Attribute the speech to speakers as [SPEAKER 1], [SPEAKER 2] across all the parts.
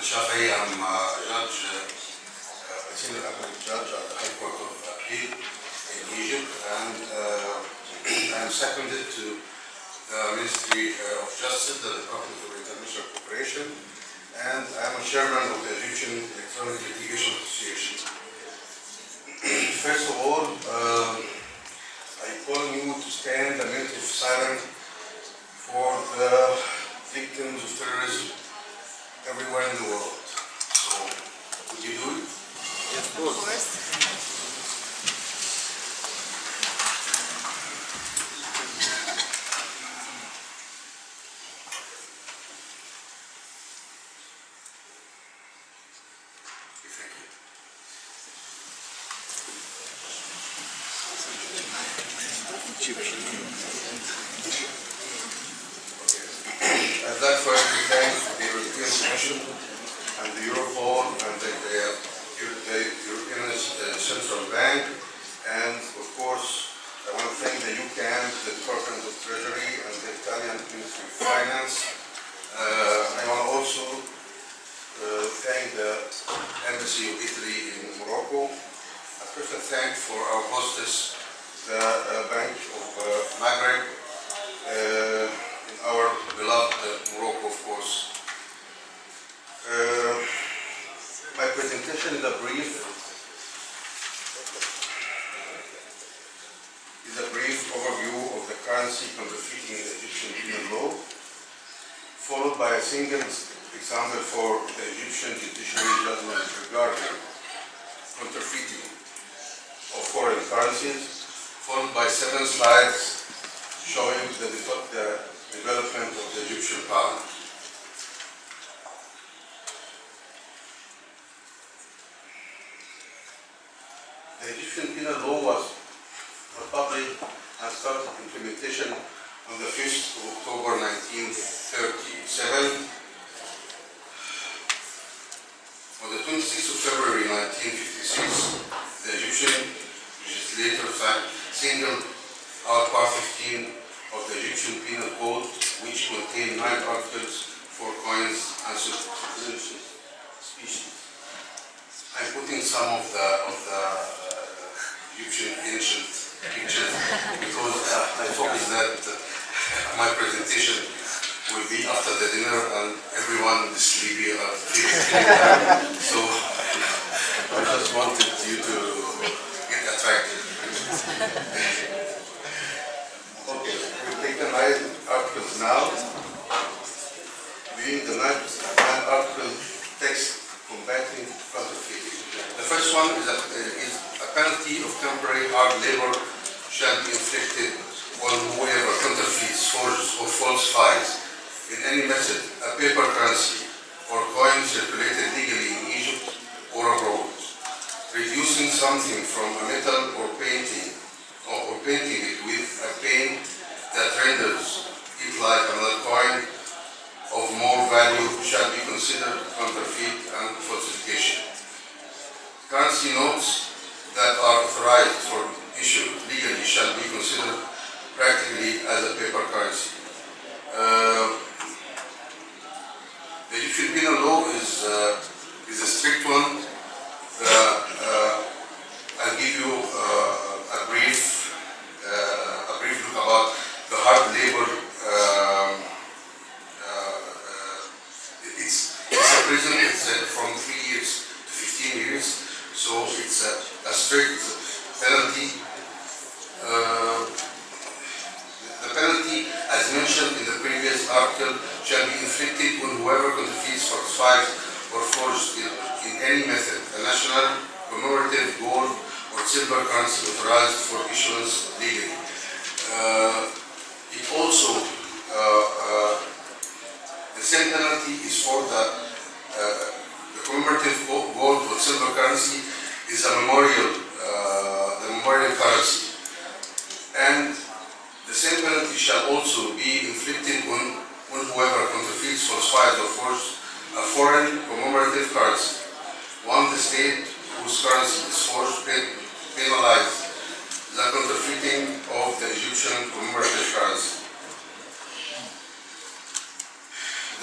[SPEAKER 1] El-shafei. I'm a judge, a senior appellate judge at the High Court of Appeal in Egypt, and I'm seconded to the Ministry of Justice, the Department of International Cooperation, and I'm a chairman of the Egyptian Electronic Litigation Association. First of all, I call you to stand a minute of silence for the victims of terrorism everywhere in the world. So, would you do it?
[SPEAKER 2] Yes, of course.
[SPEAKER 1] I'd like first to thank the European Commission and the Europol and the European Central Bank, and of course I want to thank the UCAN, the Department of Treasury, and the Italian Ministry of Finance. I want to also thank the Embassy of Italy in Morocco. A special thanks for our hostess, the Bank of Maghreb, in our beloved Morocco, of course. My presentation is a brief overview of the currency counterfeiting in Egyptian penal law, followed by a single example for the Egyptian judiciary judgment regarding counterfeiting of foreign currencies, followed by 7 slides showing the development of the Egyptian pound. The Egyptian penal law was published and started implementation on the 5th of October 1937. On the 26th of February 1956, the Egyptian legislature singled out Part 15 of the Egyptian Penal Code, which contained 9 articles for coins and species. I'm putting some of the Egyptian ancient pictures because I focus that my presentation will be after the dinner and everyone is sleepy. So I just wanted you to get attracted. Okay, we'll take the 9 articles now. Being the 9 article text combating counterfeiting. The first one is a penalty of temporary hard labor shall be inflicted on whoever counterfeits, forges, or falsifies in any method a paper currency or coin circulated legally in Egypt or abroad, reducing something from a metal or painting it with a paint that renders it like another coin of more value shall be considered counterfeit and falsification. Currency notes that are authorized for issue legally shall be considered practically as a paper currency. The Egyptian penal law is a strict one. I'll give you a brief look about the hard labor. It's a prison. It's from 3 years to 15 years. So it's a strict penalty. The penalty, as mentioned in the previous article, shall be inflicted on whoever counterfeits, falsifies, or forges in any method a national, commemorative, gold, or silver currency authorized for issuance legally. It also, the same penalty is for the commemorative gold or silver currency is a memorial currency. And the same penalty shall also be inflicted on whoever counterfeits, falsifies, or forges a foreign commemorative currency. One, the state whose currency is forged penalized the counterfeiting of the Egyptian commemorative currency.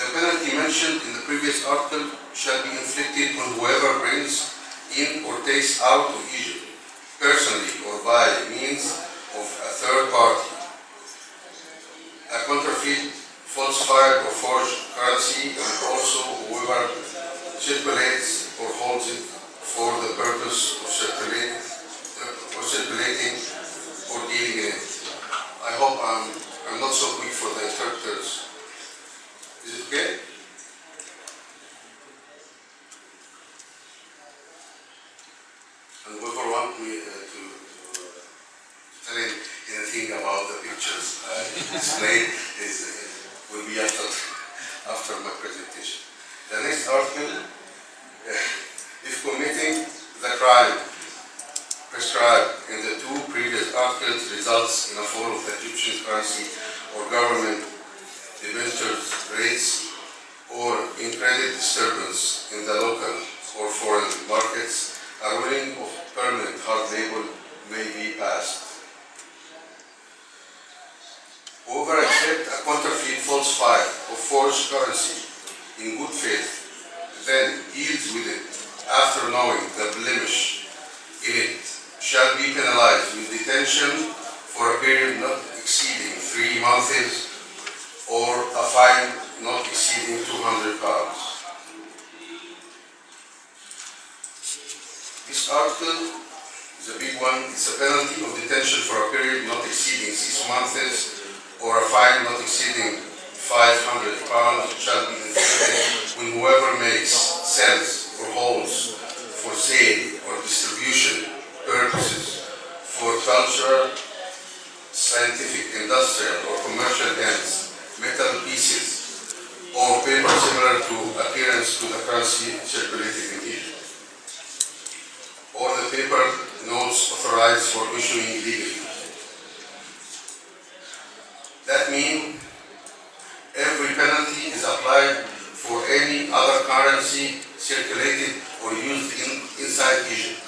[SPEAKER 1] The penalty penalty mentioned in the previous article shall be inflicted on whoever brings in or takes out of Egypt, personally or by means of a third party, a counterfeit, falsified or forged currency, and also whoever circulates or holds it for the purpose of circulating or dealing in it. I hope I'm not so quick for the interpreters. Is it okay? And whoever wants me to tell anything about the pictures displayed will be after my presentation. The next article, if committing the crime prescribed in the two previous articles results in a fall of the Egyptian currency or government debentures rates or in credit disturbance in the local or foreign markets, a ruling of permanent hard label may be passed. Whoever accepts a counterfeit, falsified, or forged currency in good faith, then deals with it after knowing the blemish in it, shall be penalized with detention for a period not exceeding 3 months or a fine not exceeding £200. This article is a big one. It's a penalty of detention for a period not exceeding 6 months or a fine not exceeding £500 shall be inflicted when whoever makes, sells, or holds for sale or distribution purposes for cultural, scientific, industrial, or commercial ends, metal pieces, or paper similar to appearance to the currency circulated in Egypt, or the paper notes authorized for issuing illegally. That means every penalty is applied for any other currency circulated or used inside Egypt.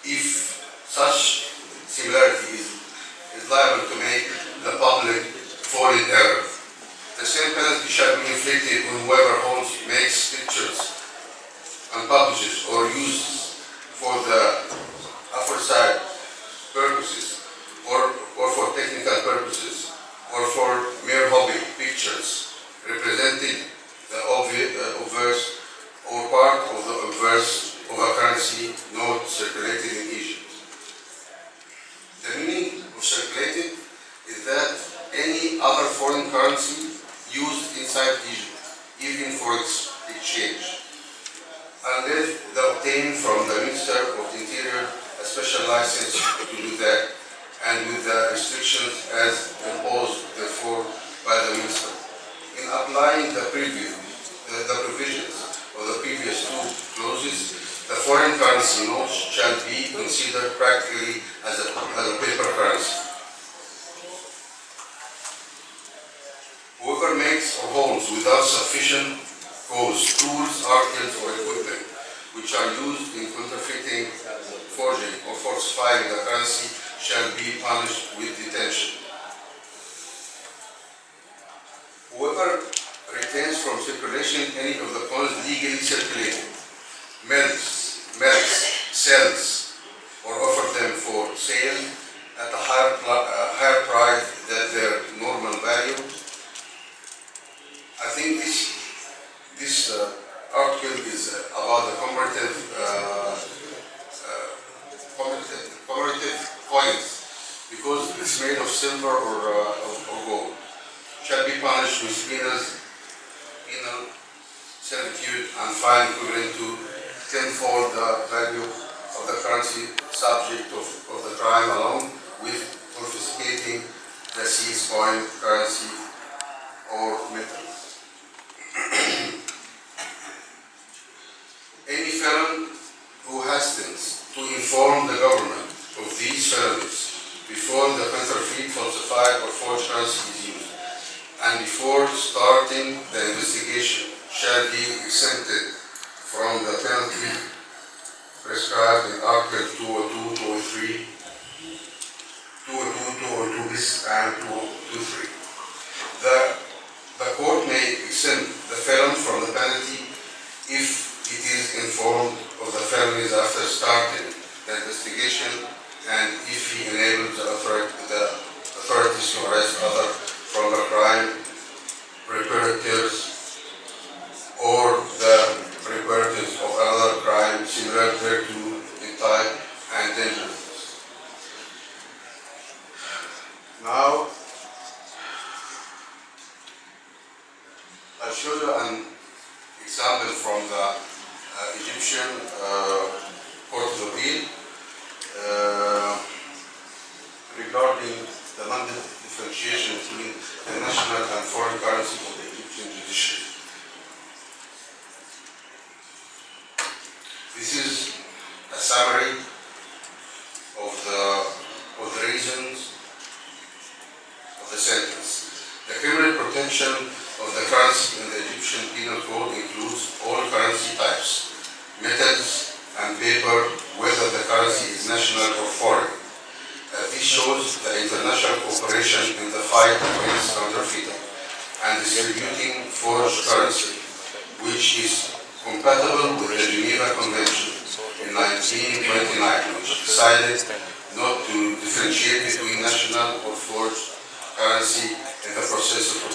[SPEAKER 1] If such similarity is liable to make the public fall in error, the same penalty shall be inflicted on whoever holds, makes pictures, and publishes or uses for the aforesaid purposes, or for technical purposes, or for mere hobby pictures representing the obverse or part of the obverse of a currency note circulated in Egypt. The meaning of circulated is that any other foreign currency used inside Egypt, even for its exchange, unless they obtain from the Minister of the Interior a special license to do that, and with the restrictions as imposed therefore by the Minister. In applying the provisions of the previous two clauses, the foreign currency notes shall be considered practically as a paper currency. Whoever makes or holds without sufficient cause tools, articles, or equipment which are used in counterfeiting, forging, or falsifying the currency shall be punished with detention. Whoever retains from circulation any of the coins legally circulated, melts, sells, or offers them for sale at a higher price than their normal value. I think this article is about the commemorative coins, because it's made of silver or gold, shall be punished with penal servitude and fine equivalent to tenfold the value of the currency subject of the crime, along with confiscating the seized coin, currency, or metal. Any felon who hastens to inform the government of these felonies before the counterfeit, falsified, or forged currency is used, and before starting the investigation, shall be exempted from the penalty prescribed in Article 202, 203, 202, 202 bis, and 223. The court may exempt show you an example from the Egyptian Court of Appeal regarding the non-differentiation between the national and foreign currency of the Egyptian judiciary. This is a summary of the reasons of the sentence. The criminal protection of the currency in the Egyptian Penal Code includes all currency types, metals and paper, whether the currency is national or foreign. This shows the international cooperation in the fight against counterfeiting and distributing forged currency, which is compatible with the Geneva Convention in 1929, which decided not to differentiate between national or forged currency in the process of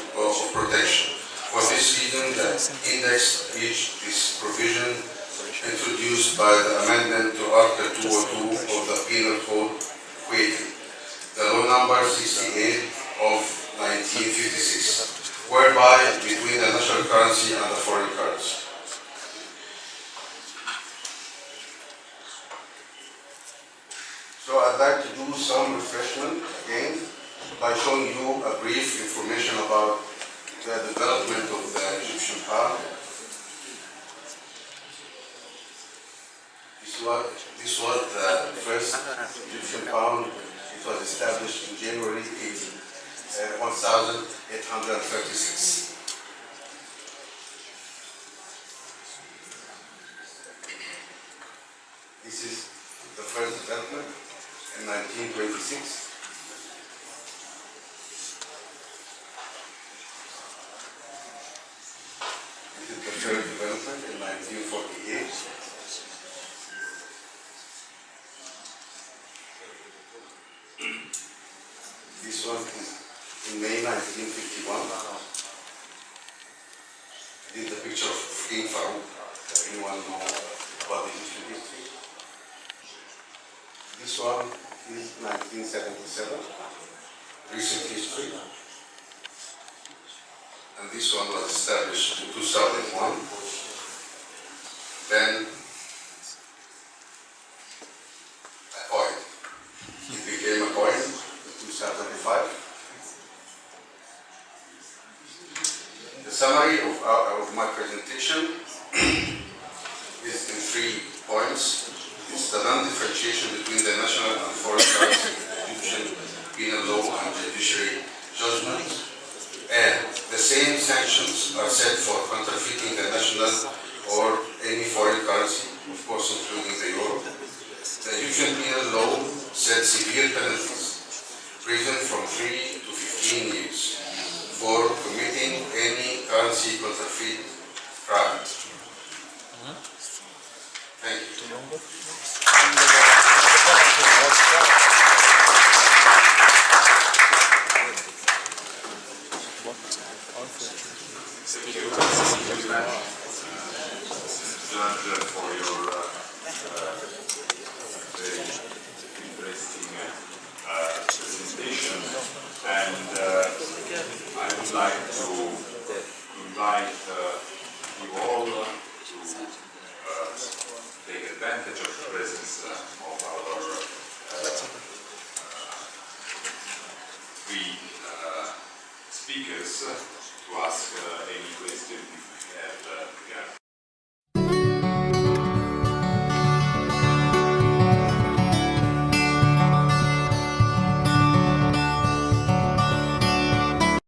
[SPEAKER 1] protection. For this reason, the index reached this provision introduced by the amendment to Article 202 of the Penal Code, equating the law number 68 of 1956, whereby between the national currency and the foreign currency. So I'd like to do some refreshment again by showing you a brief information about the development of the Egyptian pound. This was the first Egyptian pound. It was established in January 1836. This is the first development in 1926. This is the third development in 1948. This one is in May 1951. This is the picture of King Farouk. Does anyone know about the Egyptian history? This one is 1977, recent history. And this one was established in 2001. Then a coin. It became a coin in 2005. The summary of my presentation is in 3 points. It's the non-differentiation between the national and foreign currency in the Egyptian penal law and judiciary judgments. And the same sanctions are set for counterfeiting the national or any foreign currency, of course including the euro. The Egyptian penal law sets severe penalties, prison from 3 to 15 years, for committing any currency counterfeit crime. Thank you.
[SPEAKER 3] For your very interesting presentation, and I would like to invite you all to take advantage of the presence of our 3 speakers to ask any question you have regarding